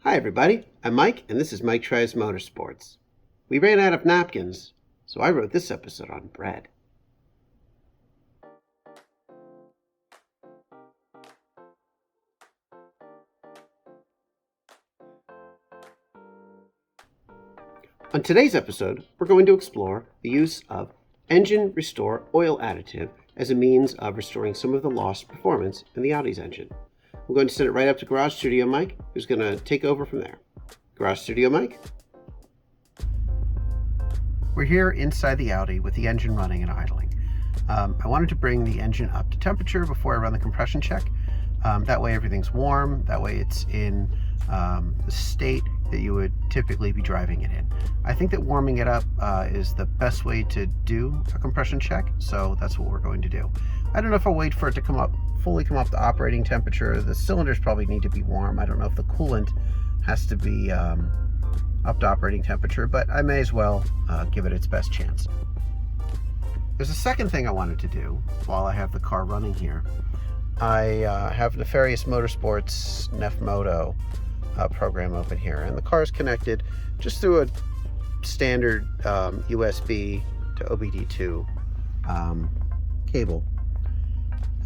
Hi everybody, I'm Mike and this is Mike Tries Motorsports. We ran out of napkins, so I wrote this episode on bread. On today's episode, we're going to explore the use of Engine Restore Oil Additive as a means of restoring some of the lost performance in the Audi's engine. I'm going to send it right up to Garage Studio Mike, who's going to take over from there. Garage Studio Mike? We're here inside the Audi with the engine running and idling. I wanted to bring the engine up to temperature before I run the compression check. That way everything's warm, that way it's in the state that you would typically be driving it in. I think that warming it up is the best way to do a compression check, so that's what we're going to do. I don't know if I'll wait for it to fully come up to operating temperature. The cylinders probably need to be warm. I don't know if the coolant has to be up to operating temperature, but I may as well give it its best chance. There's a second thing I wanted to do while I have the car running here. I have Nefarious Motorsports Nefmoto program open here, and the car is connected just through a standard USB to OBD2 cable.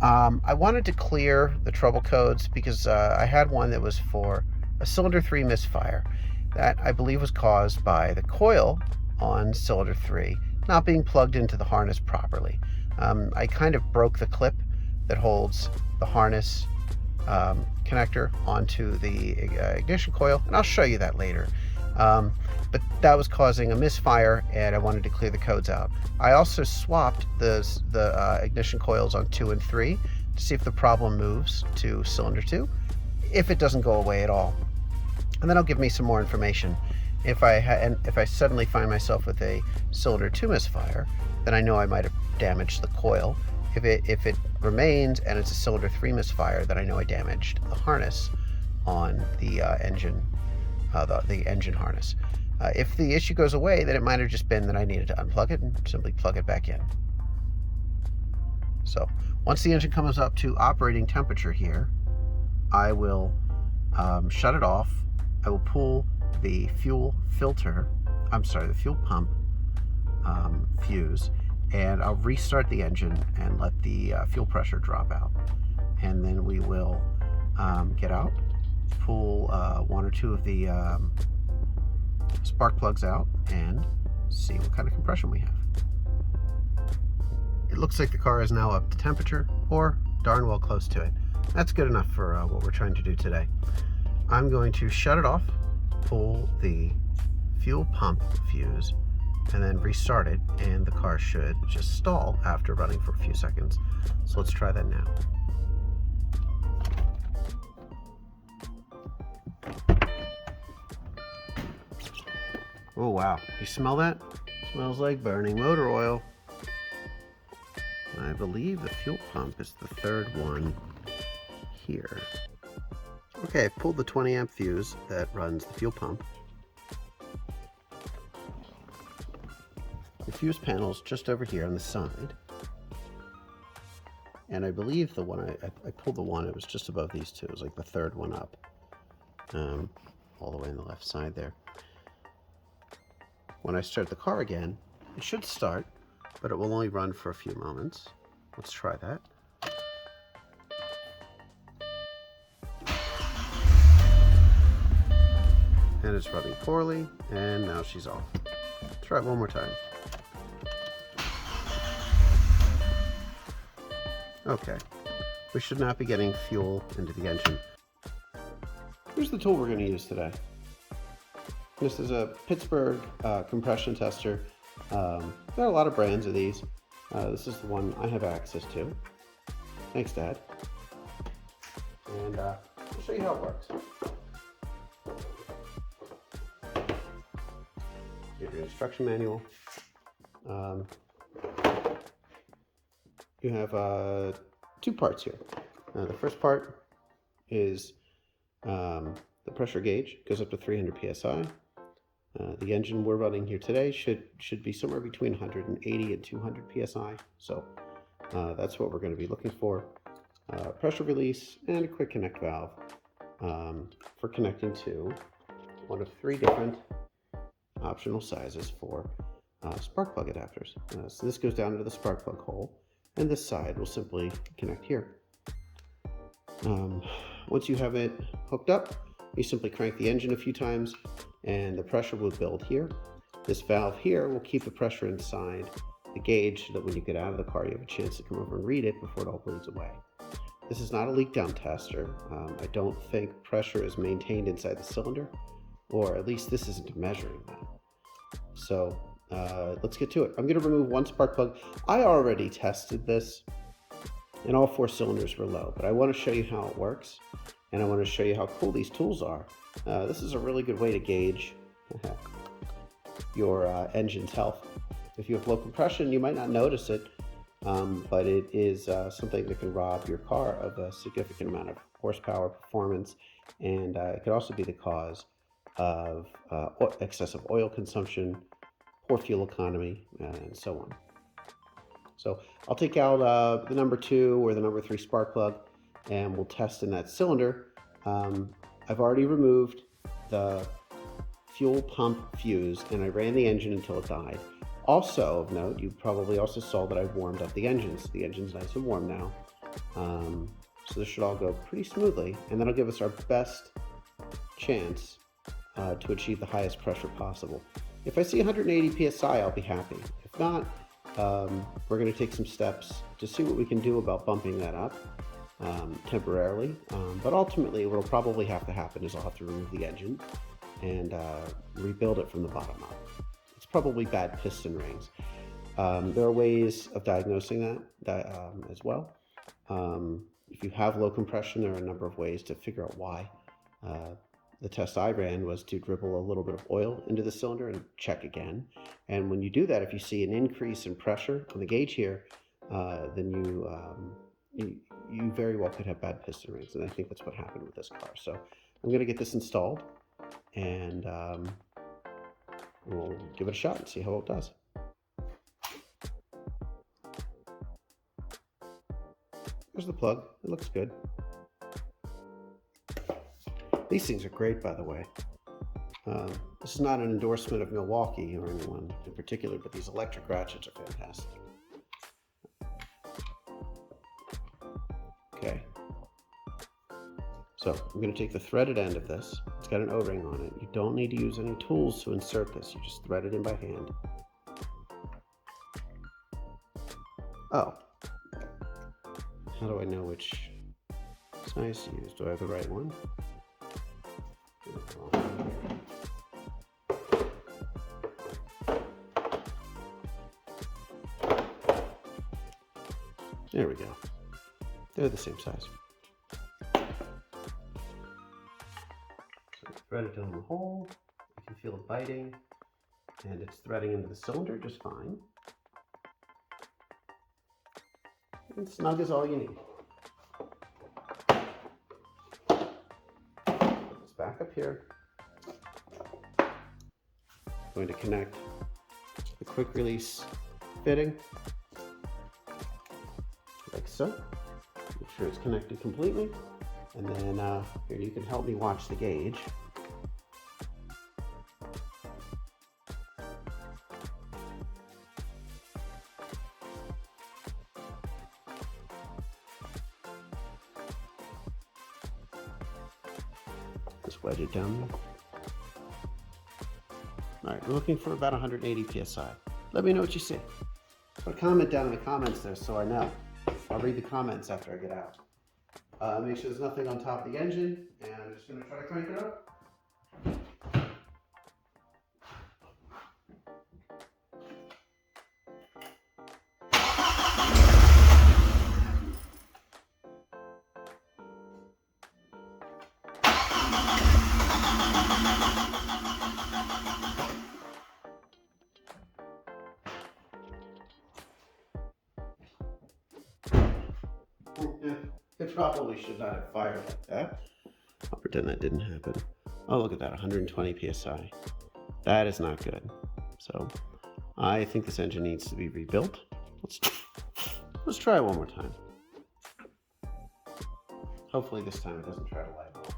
I wanted to clear the trouble codes because I had one that was for a cylinder 3 misfire that I believe was caused by the coil on cylinder 3 not being plugged into the harness properly. I kind of broke the clip that holds the harness connector onto the ignition coil, and I'll show you that later. But that was causing a misfire, and I wanted to clear the codes out. I also swapped the ignition coils on 2 and 3 to see if the problem moves to cylinder 2, if it doesn't go away at all. And then it'll give me some more information. If I suddenly find myself with a cylinder 2 misfire, then I know I might have damaged the coil. If it remains and it's a cylinder 3 misfire, then I know I damaged the harness on the engine harness. If the issue goes away, then it might have just been that I needed to unplug it and simply plug it back in. So once the engine comes up to operating temperature here, I will shut it off. I will pull the fuel pump fuse, and I'll restart the engine and let the fuel pressure drop out. And then we will get out, pull 1 or 2 of the spark plugs out, and see what kind of compression we have. It looks like the car is now up to temperature, or darn well close to it. That's good enough for what we're trying to do today. I'm going to shut it off, pull the fuel pump fuse, and then restart it, and the car should just stall after running for a few seconds. So let's try that now. Oh wow, you smell that? Smells like burning motor oil. I believe the fuel pump is the third one here. Okay, I've pulled the 20 amp fuse that runs the fuel pump. The fuse panel's just over here on the side. And I believe the one I pulled, the one, it was just above these two. It was like the third one up. All the way on the left side there. When I start the car again, it should start, but it will only run for a few moments. Let's try that. And it's running poorly, and now she's off. Try it one more time. Okay, we should not be getting fuel into the engine. Here's the tool we're going to use today. This is a Pittsburgh compression tester. There are a lot of brands of these. This is the one I have access to. Thanks, Dad. And I'll show you how it works. Here's your instruction manual. You have 2 parts here. The first part is the pressure gauge. It goes up to 300 psi. The engine we're running here today should be somewhere between 180 and 200 psi. So that's what we're going to be looking for. Pressure release and a quick connect valve. for connecting to one of 3 different optional sizes for spark plug adapters. So this goes down into the spark plug hole, and this side will simply connect here. Once you have it hooked up, you simply crank the engine a few times and the pressure will build here. This valve here will keep the pressure inside the gauge so that when you get out of the car, you have a chance to come over and read it before it all bleeds away. This is not a leak down tester. I don't think pressure is maintained inside the cylinder, or at least this isn't measuring that. So let's get to it. I'm going to remove one spark plug. I already tested this and all 4 cylinders were low, but I want to show you how it works, and I want to show you how cool these tools are. This is a really good way to gauge your engine's health. If you have low compression, you might not notice it, but it is something that can rob your car of a significant amount of horsepower, performance, and it could also be the cause of excessive oil consumption, poor fuel economy, and so on. So I'll take out the number 2 or the number 3 spark plug, and we'll test in that cylinder. I've already removed the fuel pump fuse, and I ran the engine until it died. Also of note, you probably also saw that I've warmed up the engine. So the engine's nice and warm now. So this should all go pretty smoothly, and that'll give us our best chance to achieve the highest pressure possible. If I see 180 psi, I'll be happy. If not, we're going to take some steps to see what we can do about bumping that up temporarily. But ultimately, what will probably have to happen is I'll have to remove the engine and rebuild it from the bottom up. It's probably bad piston rings. There are ways of diagnosing that as well. If you have low compression, there are a number of ways to figure out why. The test I ran was to dribble a little bit of oil into the cylinder and check again. And when you do that, if you see an increase in pressure on the gauge here, then you very well could have bad piston rings. And I think that's what happened with this car. So I'm going to get this installed, and we'll give it a shot and see how it does. There's the plug. It looks good. These things are great, by the way. This is not an endorsement of Milwaukee or anyone in particular, but these electric ratchets are fantastic. Okay. So I'm going to take the threaded end of this. It's got an O-ring on it. You don't need to use any tools to insert this. You just thread it in by hand. Oh. How do I know which size to use? Do I have the right one? There we go. They're the same size. So thread it down the hole. You can feel it biting, and it's threading into the cylinder just fine. And snug is all you need. Put this back up here. I'm going to connect the quick release fitting, like so. Make sure it's connected completely. And then here, you can help me watch the gauge. Just wedge it down there. All right, we're looking for about 180 psi. Let me know what you see. Put a comment down in the comments there so I know. I'll read the comments after I get out. Make sure there's nothing on top of the engine, and I'm just going to try to crank it up. It probably should not have fired like that. I'll pretend that didn't happen. Oh, look at that, 120 psi. That is not good. So I think this engine needs to be rebuilt. Let's try it one more time. Hopefully this time it doesn't try to light off.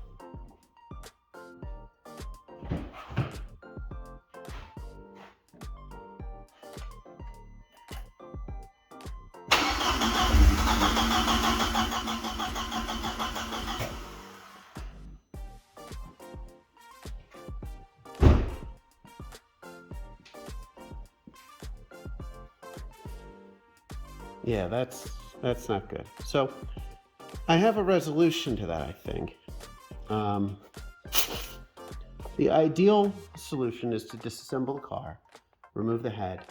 Yeah, that's not good. So I have a resolution to that, I think. The ideal solution is to disassemble the car, remove the head,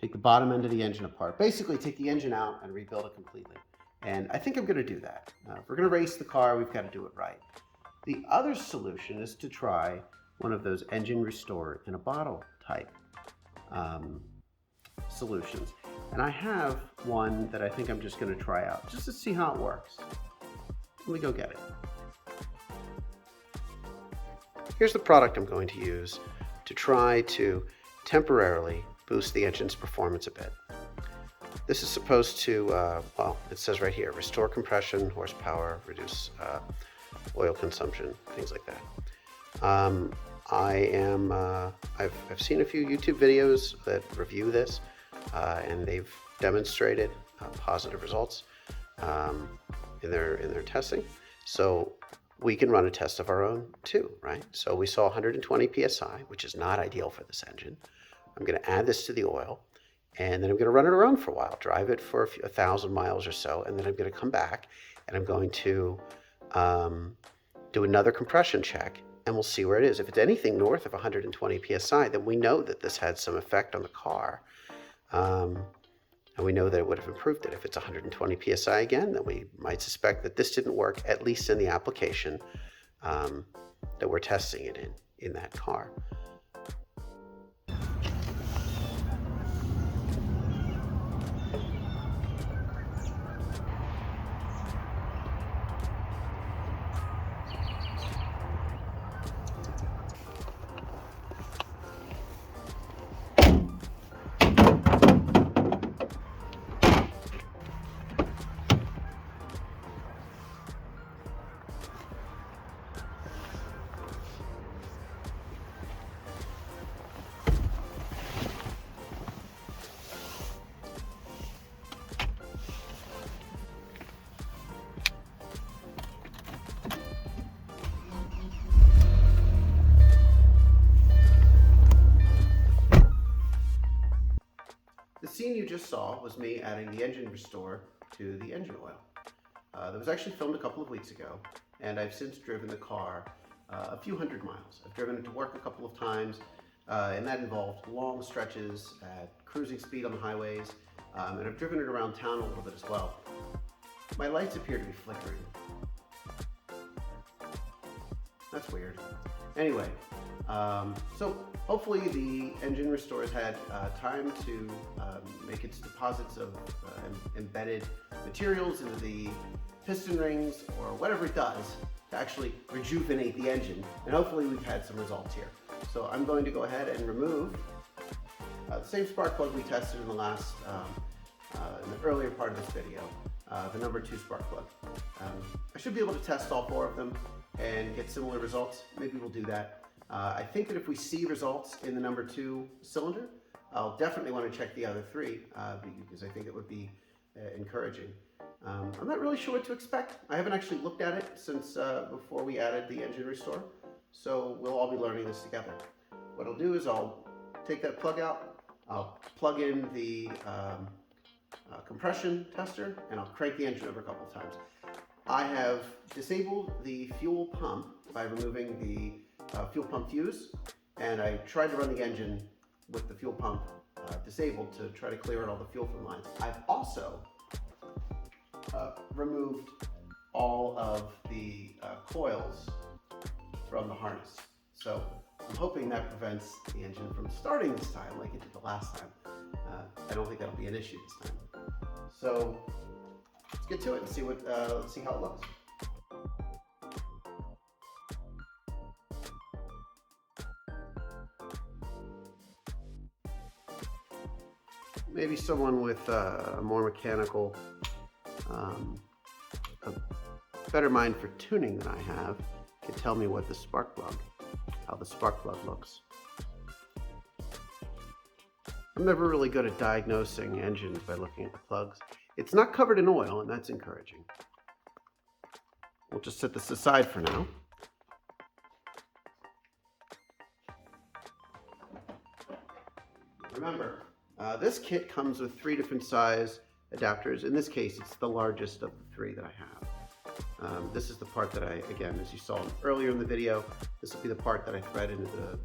take the bottom end of the engine apart, basically take the engine out and rebuild it completely. And I think I'm going to do that. If we're going to race the car, we've got to do it right. The other solution is to try one of those engine restore in a bottle type solutions. And I have one that I think I'm just going to try out just to see how it works. Let me go get it. Here's the product I'm going to use to try to temporarily boost the engine's performance a bit. This is supposed to, well, it says right here, restore compression, horsepower, reduce oil consumption, things like that. I've seen a few YouTube videos that review this, and they've demonstrated positive results in their testing. So we can run a test of our own too, right? So we saw 120 PSI, which is not ideal for this engine. I'm going to add this to the oil, and then I'm going to run it around for a while, drive it for 1,000 miles or so, and then I'm going to come back and I'm going to do another compression check, and we'll see where it is. If it's anything north of 120 PSI, then we know that this had some effect on the car. And we know that it would have improved it. If it's 120 PSI again, then we might suspect that this didn't work, at least in the application that we're testing it in that car. The scene you just saw was me adding the engine restore to the engine oil. That was actually filmed a couple of weeks ago, and I've since driven the car a few hundred miles. I've driven it to work a couple of times, and that involved long stretches at cruising speed on the highways, and I've driven it around town a little bit as well. My lights appear to be flickering. That's weird. Anyway, so hopefully the engine restore has had time to make its deposits of embedded materials into the piston rings or whatever it does to actually rejuvenate the engine, and hopefully we've had some results here. So I'm going to go ahead and remove the same spark plug we tested in the last, in the earlier part of this video, the number 2 spark plug. I should be able to test all 4 of them and get similar results. Maybe we'll do that. I think that if we see results in the number 2 cylinder, I'll definitely want to check the other 3 because I think it would be encouraging. I'm not really sure what to expect. I haven't actually looked at it since before we added the engine restore, so we'll all be learning this together. What I'll do is I'll take that plug out, I'll plug in the compression tester, and I'll crank the engine over a couple of times. I have disabled the fuel pump by removing the fuel pump fuse, and I tried to run the engine with the fuel pump disabled to try to clear out all the fuel from lines. I've also removed all of the coils from the harness. So I'm hoping that prevents the engine from starting this time like it did the last time. I don't think that'll be an issue this time. So let's get to it and see let's see how it looks. Maybe someone with a more mechanical, a better mind for tuning than I have can tell me what the spark plug, how the spark plug looks. I'm never really good at diagnosing engines by looking at the plugs. It's not covered in oil, and that's encouraging. We'll just set this aside for now. Remember, this kit comes with 3 different size adapters. In this case, it's the largest of the three that I have. This is the part that again, as you saw earlier in the video, this will be the part that I thread into the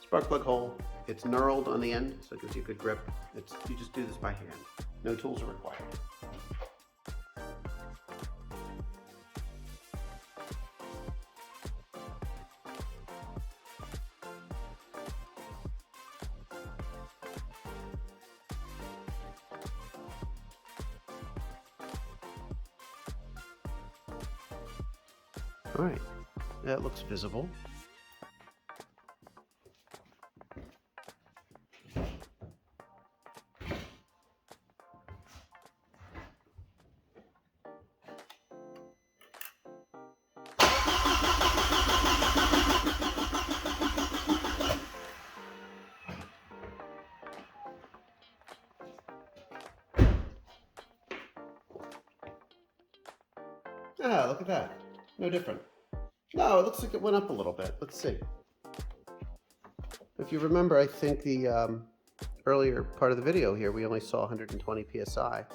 spark plug hole. It's knurled on the end, so it gives you a good grip. You just do this by hand. No tools are required. All right, that looks visible. Ah, look at that. No different. No, it looks like it went up a little bit. Let's see. If you remember, I think the earlier part of the video here, we only saw 120 psi.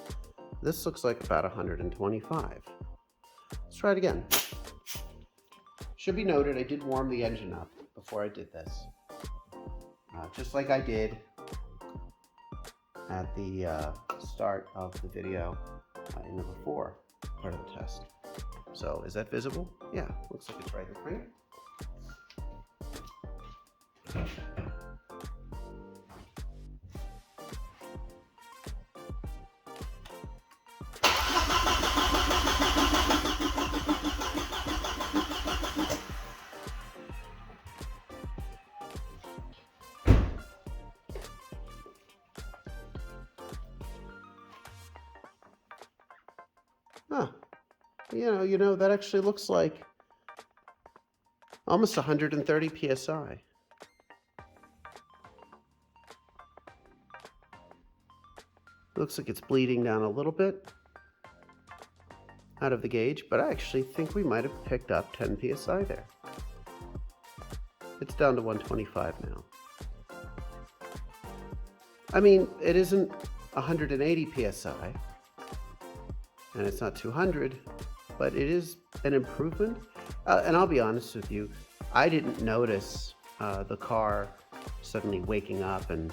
This looks like about 125. Let's try it again. Should be noted, I did warm the engine up before I did this. Just like I did at the start of the video in the before part of the test. So is that visible? Yeah, looks like it's right in front. Huh. You know, that actually looks like almost 130 psi. Looks like it's bleeding down a little bit out of the gauge, but I actually think we might have picked up 10 psi there. It's down to 125 now. I mean, it isn't 180 psi, and it's not 200, but it is an improvement. And I'll be honest with you, I didn't notice the car suddenly waking up and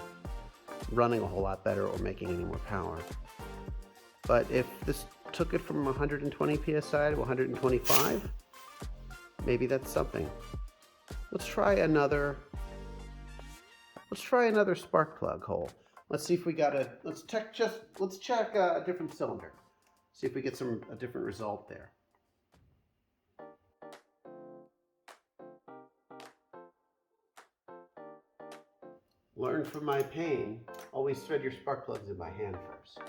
running a whole lot better or making any more power. But if this took it from 120 psi to 125, maybe that's something. Let's try another spark plug hole. Let's see if we got let's check a different cylinder. See if we get a different result there. Learn from my pain. Always thread your spark plugs in by hand first.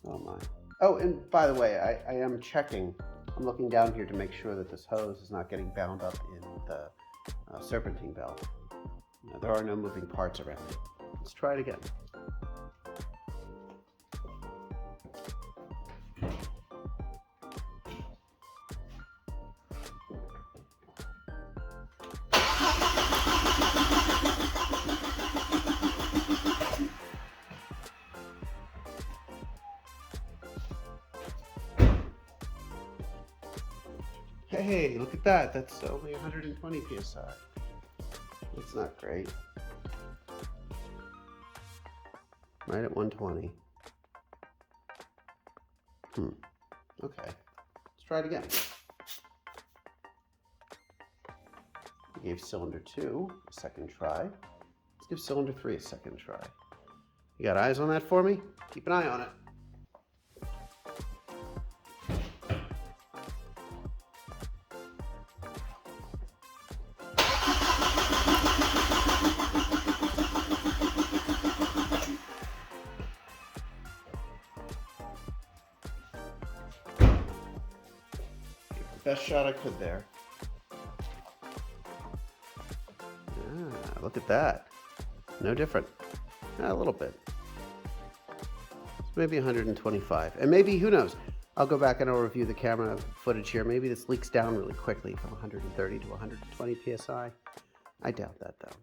Oh my. Oh, and by the way, I am checking. I'm looking down here to make sure that this hose is not getting bound up in the serpentine belt. There are no moving parts around it. Let's try it again. Hey, look at that. That's only 120 psi. That's not great. Right at 120. Okay. Let's try it again. We gave cylinder 2 a second try. Let's give cylinder 3 a second try. You got eyes on that for me? Keep an eye on it. Best shot I could there. at that. No different. A little bit. Maybe 125. And maybe, who knows? I'll go back and I'll review the camera footage here. Maybe this leaks down really quickly from 130 to 120 PSI. I doubt that, though.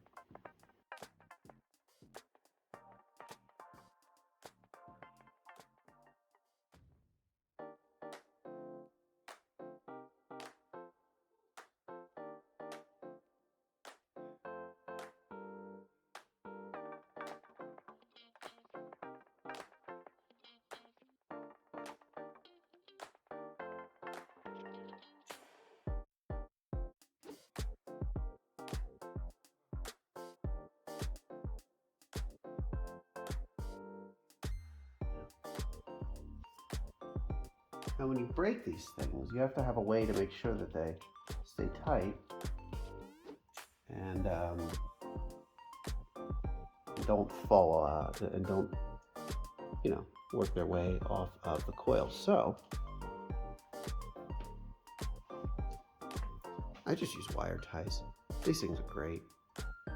Now when you break these things, you have to have a way to make sure that they stay tight and don't fall out and don't, you know, work their way off of the coil. So I just use wire ties. These things are great.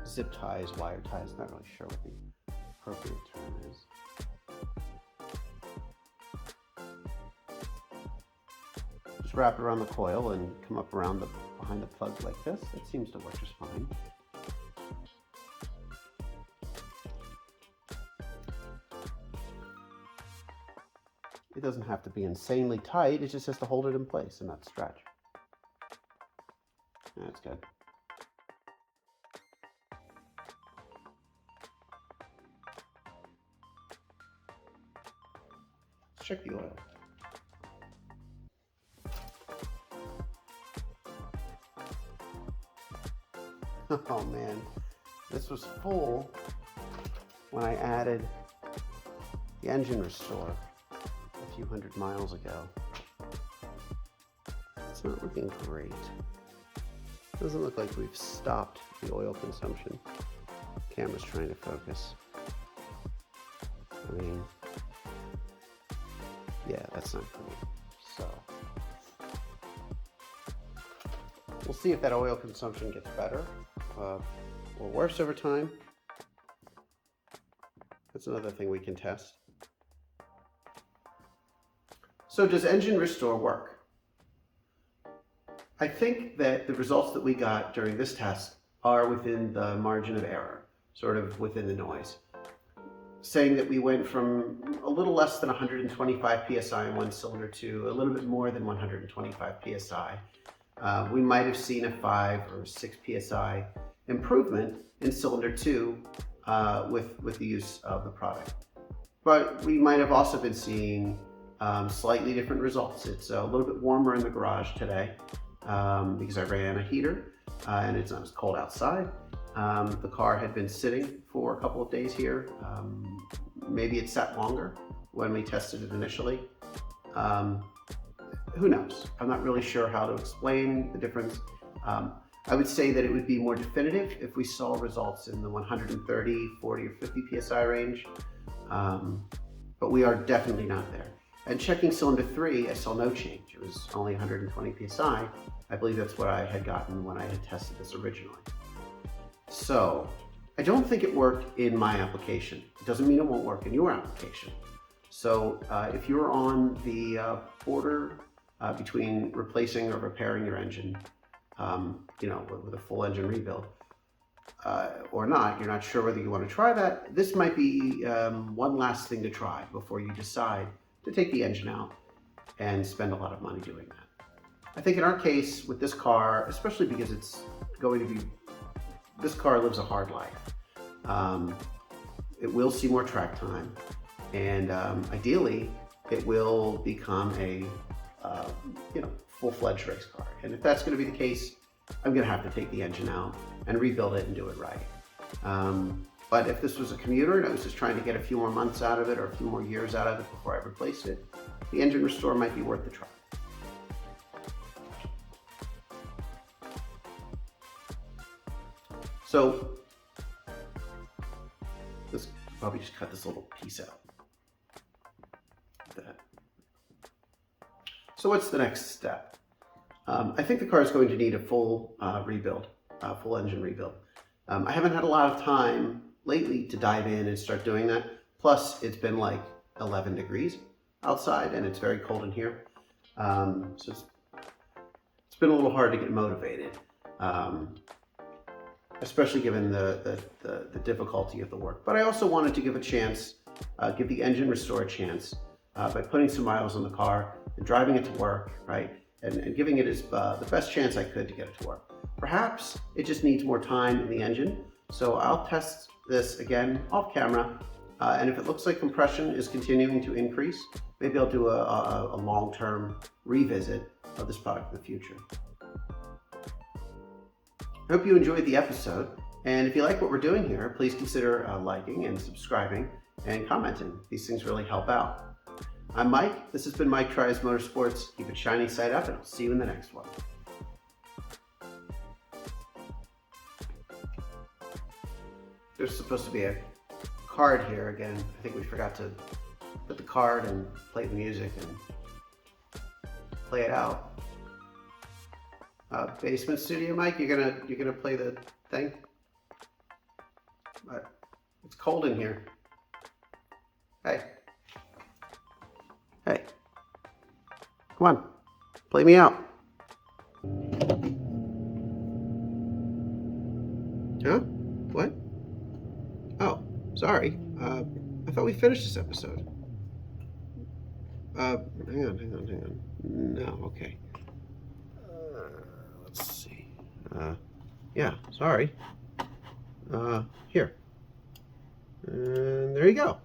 Zip ties, wire ties, not really sure what the appropriate term is. Just wrap it around the coil and come up around behind the plug like this. It seems to work just fine. It doesn't have to be insanely tight, it just has to hold it in place and not stretch. That's good. Let's check the oil. Oh man, this was full when I added the engine restore a few hundred miles ago. It's not looking great. Doesn't look like we've stopped the oil consumption. Camera's trying to focus. I mean, yeah, that's not great. So we'll see if that oil consumption gets better or worse over time. That's another thing we can test. So does engine restore work? I think that the results that we got during this test are within the margin of error, sort of within the noise. Saying that we went from a little less than 125 PSI in one cylinder to a little bit more than 125 PSI. We might have seen a 5 or 6 PSI improvement in cylinder 2 with the use of the product. But we might have also been seeing slightly different results. It's a little bit warmer in the garage today because I ran a heater and it's not as cold outside. The car had been sitting for a couple of days here. Maybe it sat longer when we tested it initially. Who knows? I'm not really sure how to explain the difference. I would say that it would be more definitive if we saw results in the 130, 40, or 50 PSI range, but we are definitely not there. And checking cylinder 3, I saw no change. It was only 120 PSI. I believe that's what I had gotten when I had tested this originally. So I don't think it worked in my application. It doesn't mean it won't work in your application. So if you're on the border between replacing or repairing your engine, you know, with a full engine rebuild, or not, you're not sure whether you want to try that, this might be one last thing to try before you decide to take the engine out and spend a lot of money doing that. I think in our case with this car, especially because it's going to be, this car lives a hard life. It will see more track time, and ideally it will become a you know, full-fledged race car. And if that's going to be the case, I'm going to have to take the engine out and rebuild it and do it right. But if this was a commuter and I was just trying to get a few more months out of it or a few more years out of it before I replaced it, the engine restore might be worth the try. So let's probably just cut this little piece out. So what's the next step? I think the car is going to need a full rebuild, full engine rebuild. I haven't had a lot of time lately to dive in and start doing that. Plus, it's been like 11 degrees outside and it's very cold in here. So it's been a little hard to get motivated, especially given the difficulty of the work. But I also wanted to give a chance, give the engine restore a chance by putting some miles on the car and driving it to work, right? And giving it the best chance I could to get it to work. Perhaps it just needs more time in the engine. So I'll test this again off camera. And if it looks like compression is continuing to increase, maybe I'll do a long-term revisit of this product in the future. I hope you enjoyed the episode. And if you like what we're doing here, please consider liking and subscribing and commenting. These things really help out. I'm Mike. This has been Mike Tries Motorsports. Keep it shiny side up, and I'll see you in the next one. There's supposed to be a card here again. I think we forgot to put the card and play the music and play it out. Basement studio, Mike. You're gonna play the thing. It's cold in here. Hey. Hey. Come on. Play me out. Huh? What? Oh, sorry. I thought we finished this episode. Hang on. No, okay. Let's see. Yeah, sorry. Here. And there you go.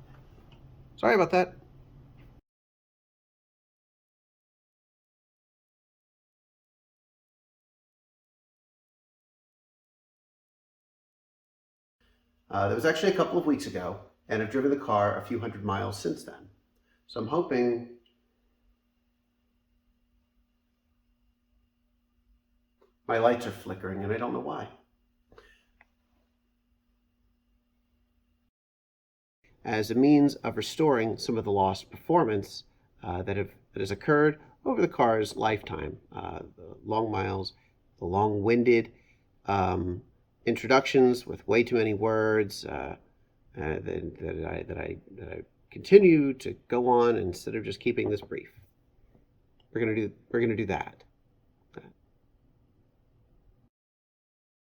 Sorry about that. That was actually a couple of weeks ago, and I've driven the car a few hundred miles since then. So I'm hoping my lights are flickering, and I don't know why. As a means of restoring some of the lost performance that has occurred over the car's lifetime, the long miles, the long-winded introductions with way too many words that I continue to go on instead of just keeping this brief. We're gonna do that.